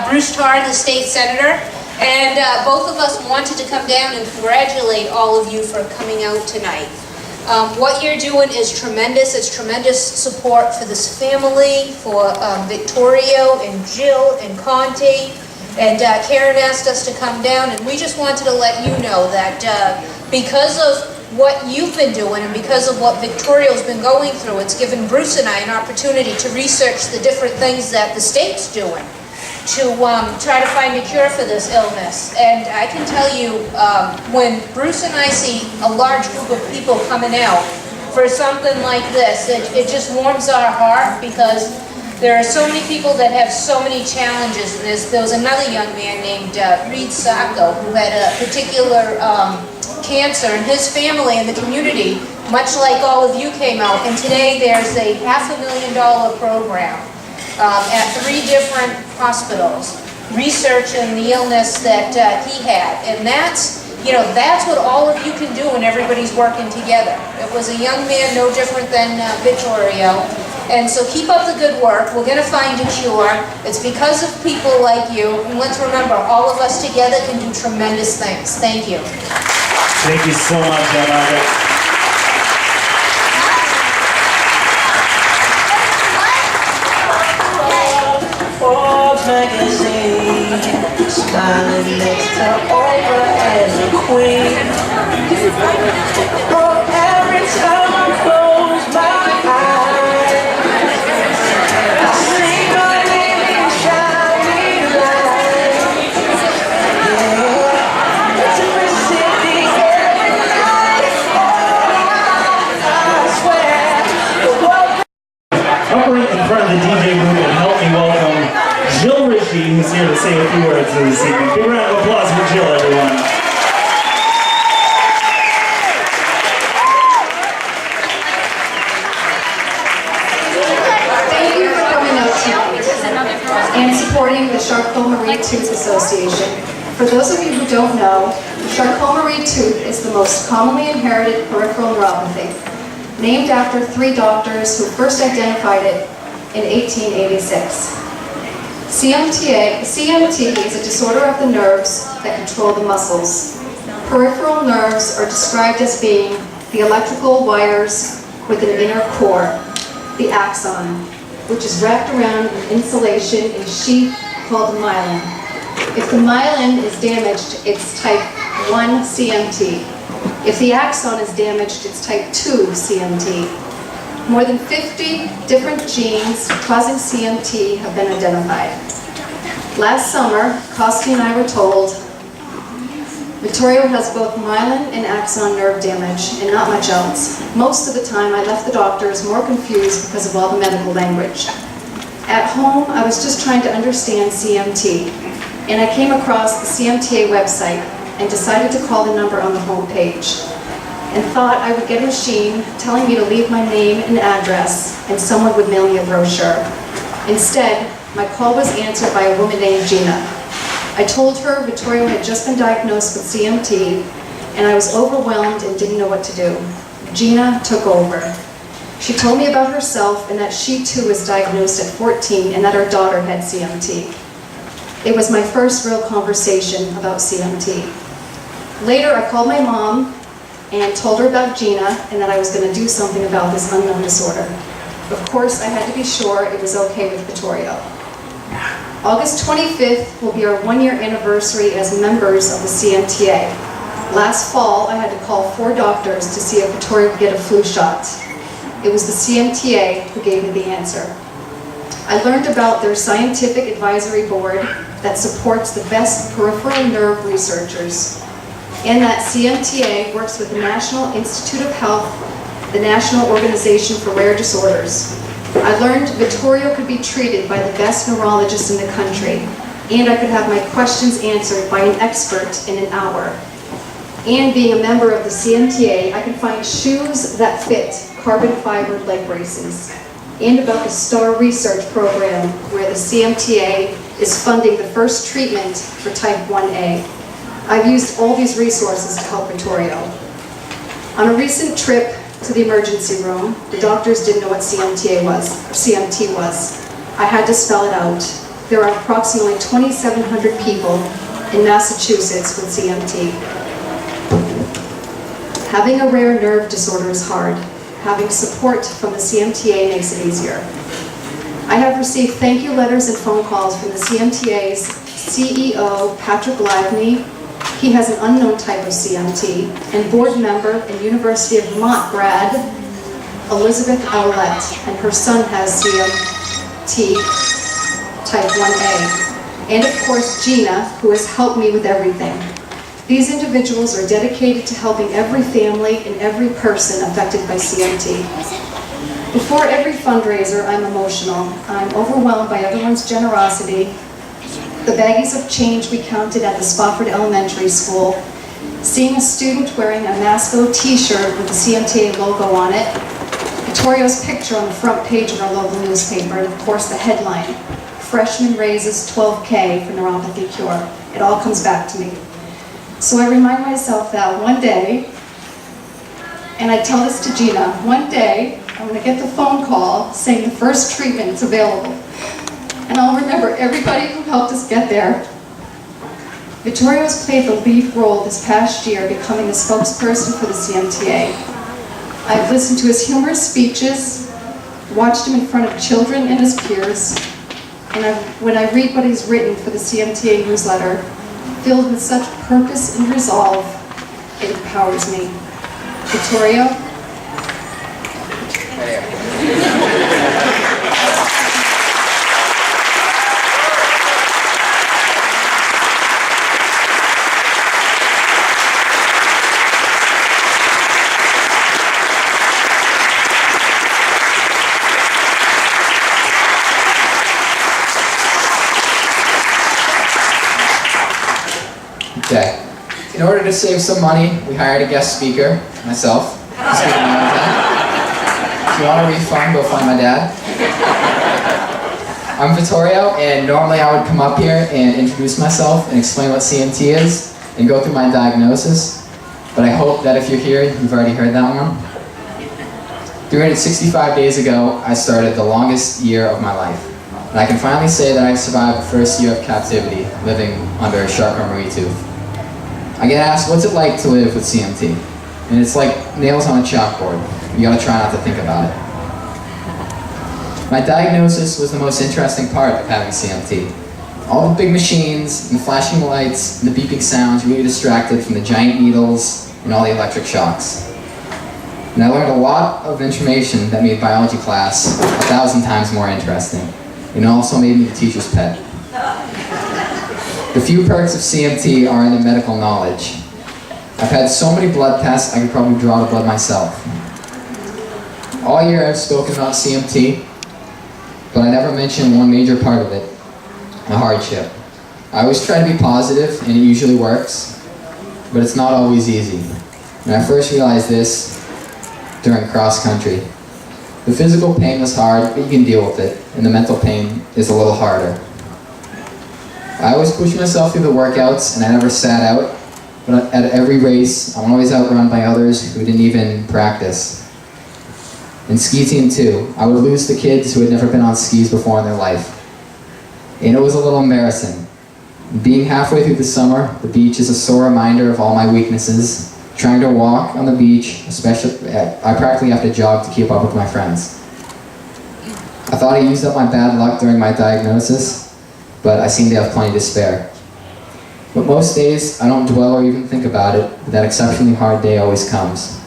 Bruce Tarr, the state senator, and both of us wanted to come down and congratulate all of you for coming out tonight. What you're doing is tremendous. It's tremendous support for this family, for Victorio and Jill and Conte. And Karen asked us to come down, and we just wanted to let you know that because of what you've been doing and because of what Victoria's been going through, it's given Bruce and I an opportunity to research the different things that the state's doing to try to find a cure for this illness. And I can tell you, when Bruce and I see a large group of people coming out for something like this, it just warms our heart, because there are so many people that have so many challenges. And there was another young man named Reed Sacco who had a particular cancer, and his family and the community, much like all of you, came out. And today there's a $500,000 program at 3 different hospitals researching the illness that he had. And that's what all of you can do when everybody's working together. It was a young man no different than Vittorio. And so keep up the good work. We're going to find a cure. It's because of people like you. And let's remember, all of us together can do tremendous things. Thank you. Thank you so much, Ann-Marie. Forbes magazine, smiling next to Oprah as a queen. Oh, every time I close my eyes, who's here to say a few words this evening. Big round of applause for Jill, everyone. Thank you for coming out tonight and supporting the Charcot-Marie Tooth Association. For those of you who don't know, Charcot-Marie Tooth is the most commonly inherited peripheral neuropathy, named after 3 doctors who first identified it in 1886. CMT is a disorder of the nerves that control the muscles. Peripheral nerves are described as being the electrical wires with an inner core, the axon, which is wrapped around an insulation in a sheath called myelin. If the myelin is damaged, it's type 1 CMT. If the axon is damaged, it's type 2 CMT. More than 50 different genes causing CMT have been identified. Last summer, Koski and I were told Vittorio has both myelin and axon nerve damage and not much else. Most of the time, I left the doctors more confused because of all the medical language. At home, I was just trying to understand CMT, and I came across the CMTA website and decided to call the number on the home page, and thought I would get a machine telling me to leave my name and address, and someone would mail me a brochure. Instead, my call was answered by a woman named Gina. I told her Vittorio had just been diagnosed with CMT, and I was overwhelmed and didn't know what to do. Gina took over. She told me about herself and that she too was diagnosed at 14 and that her daughter had CMT. It was my first real conversation about CMT. Later, I called my mom and told her about Gina and that I was going to do something about this unknown disorder. Of course, I had to be sure it was okay with Vittorio. August 25th will be our 1-year anniversary as members of the CMTA. Last fall, I had to call 4 doctors to see if Vittorio could get a flu shot. It was the CMTA who gave me the answer. I learned about their scientific advisory board that supports the best peripheral nerve researchers, and that CMTA works with the National Institute of Health, the National Organization for Rare Disorders. I learned Vittorio could be treated by the best neurologist in the country, and I could have my questions answered by an expert in an hour. And being a member of the CMTA, I can find shoes that fit carbon fiber leg braces, and about the STAR research program where the CMTA is funding the first treatment for type 1A. I've used all these resources to help Vittorio. On a recent trip to the emergency room, the doctors didn't know what CMT was. I had to spell it out. there are approximately 2,700 people in Massachusetts with CMT. Having a rare nerve disorder is hard. Having support from the CMTA makes it easier. I have received thank you letters and phone calls from the CMTA's CEO, Patrick Lively. He has an unknown type of CMT, and board member and University of Vermont grad, Elizabeth Owlett, and her son has CMT type 1A. And of course, Gina, who has helped me with everything. These individuals are dedicated to helping every family and every person affected by CMT. Before every fundraiser, I'm emotional. I'm overwhelmed by everyone's generosity. The baggies of change we counted at the Spofford Elementary School, seeing a student wearing a Masco t-shirt with the CMTA logo on it, Vittorio's picture on the front page of our local newspaper, and of course the headline, Freshman Raises 12K for Neuropathy Cure. It all comes back to me. So I remind myself that one day, and I tell this to Gina, one day I'm going to get the phone call saying the first treatment is available. And I'll remember everybody who helped us get there. Vittorio's played the lead role this past year becoming a spokesperson for the CMTA. I've listened to his humorous speeches, watched him in front of children and his peers, and when I read what he's written for the CMTA newsletter, filled with such purpose and resolve, it empowers me. Vittorio? Okay. In order to save some money, we hired a guest speaker, myself, to speak at my own time. If you want a refund, go find my dad. I'm Vittorio, and normally I would come up here and introduce myself and explain what CMT is and go through my diagnosis. But I hope that if you're here, you've already heard that one. 365 days ago, I started the longest year of my life. And I can finally say that I survived the first year of captivity, living under a shark Ann-Marie tooth. I get asked, what's it like to live with CMT? And it's like nails on a chalkboard. You gotta try not to think about it. My diagnosis was the most interesting part of having CMT. All the big machines, and the flashing lights, and the beeping sounds really distracted from the giant needles and all the electric shocks. And I learned a lot of information that made biology class 1,000 times more interesting. And also made me the teacher's pet. The few perks of CMT are in the medical knowledge. I've had so many blood tests, I could probably draw the blood myself. All year I've spoken about CMT, but I never mentioned one major part of it, a hardship. I always try to be positive, and it usually works, but it's not always easy. And I first realized this during cross country. The physical pain was hard, but you can deal with it, and the mental pain is a little harder. I always pushed myself through the workouts, and I never sat out, but at every race, I'm always outrun by others who didn't even practice. And ski team too, I would lose the kids who had never been on skis before in their life. And it was a little embarrassing. Being halfway through the summer, the beach is a sore reminder of all my weaknesses. Trying to walk on the beach, especially, I practically have to jog to keep up with my friends. I thought I used up my bad luck during my diagnosis, but I seem to have plenty to spare. But most days, I don't dwell or even think about it, but that exceptionally hard day always comes.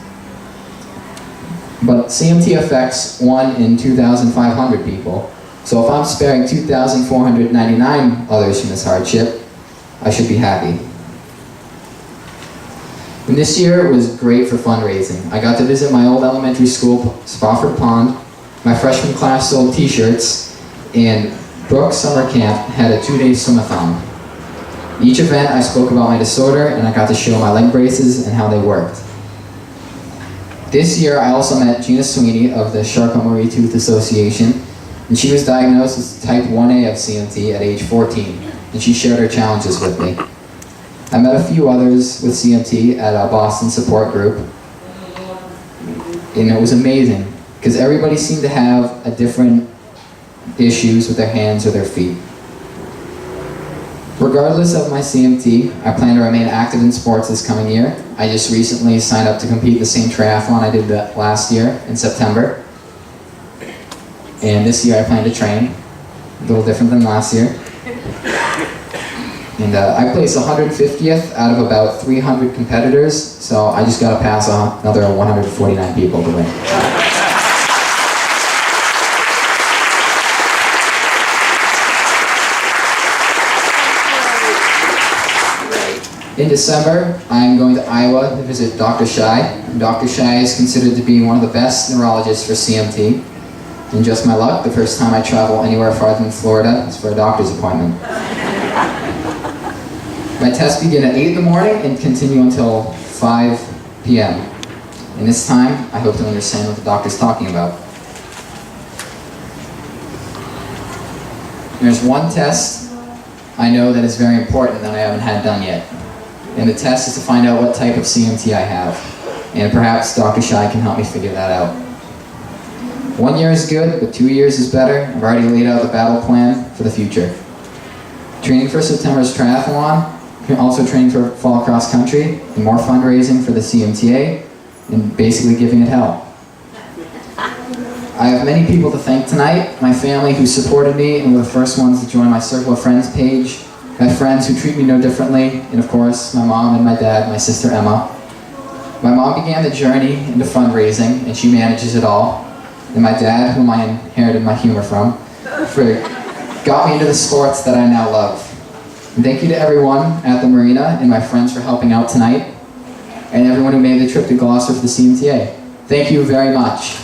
But CMT affects 1 in 2,500 people, so if I'm sparing 2,499 others from this hardship, I should be happy. And this year was great for fundraising. I got to visit my old elementary school, Spofford Pond. My freshman class sold t-shirts, and Brooks Summer Camp had a 2-day swim-a-thon. Each event I spoke about my disorder, and I got to show my leg braces and how they worked. This year I also met Gina Sweeney of the Shark Ann-Marie Tooth Association, and she was diagnosed with type 1A of CMT at age 14, and she shared her challenges with me. I met a few others with CMT at a Boston support group, and it was amazing, because everybody seemed to have a different issues with their hands or their feet. Regardless of my CMT, I plan to remain active in sports this coming year. I just recently signed up to compete the same triathlon I did last year in September. And this year I plan to train, a little different than last year. And I placed 150th out of about 300 competitors, so I just got to pass another 149 people to win. In December, I'm going to Iowa to visit Dr. Shai. Dr. Shai is considered to be one of the best neurologists for CMT. And just my luck, the first time I travel anywhere farther than Florida is for a doctor's appointment. My tests begin at 8 in the morning and continue until 5 p.m. And this time, I hope to understand what the doctor's talking about. There's one test I know that is very important that I haven't had done yet. And the test is to find out what type of CMT I have. And perhaps Dr. Shai can help me figure that out. 1 year is good, but 2 years is better. I've already laid out the battle plan for the future. Training for September's triathlon, also training for fall cross country, and more fundraising for the CMTA, and basically giving it hell. I have many people to thank tonight. My family who supported me and were the first ones to join my Circle of Friends page. My friends who treat me no differently, and of course, my mom and my dad, my sister Emma. My mom began the journey into fundraising, and she manages it all. And my dad, whom I inherited my humor from, got me into the sports that I now love. And thank you to everyone at the marina and my friends for helping out tonight, and everyone who made the trip to Gloucester for the CMTA. Thank you very much.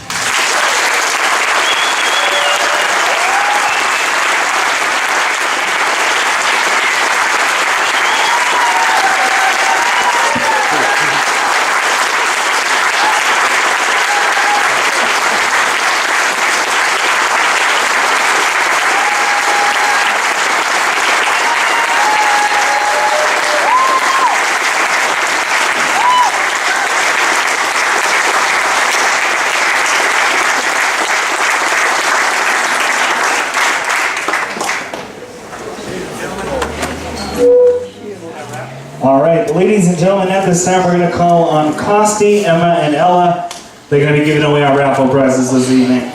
All right, ladies and gentlemen, at this time we're going to call on Costi, Emma, and Ella. They're going to be giving away our raffle prizes this evening.